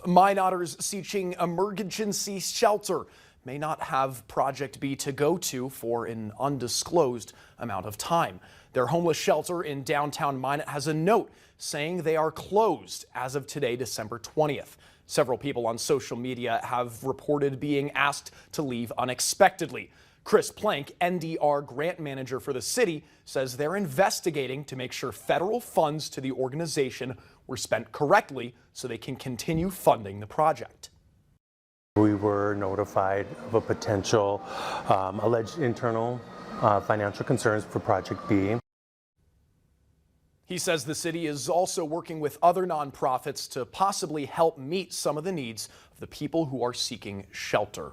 Minoters seeking emergency shelter may not have Project B to go to for an undisclosed amount of time. Their homeless shelter in downtown Minot has a note saying they are closed as of today, December 20th. Several people on social media have reported being asked to leave unexpectedly. Chris Plank, NDR grant manager for the city, says they're investigating to make sure federal funds to the organization were spent correctly so they can continue funding the project. We were notified of a potential alleged internal financial concerns for Project B. He says the city is also working with other nonprofits to possibly help meet some of the needs of the people who are seeking shelter.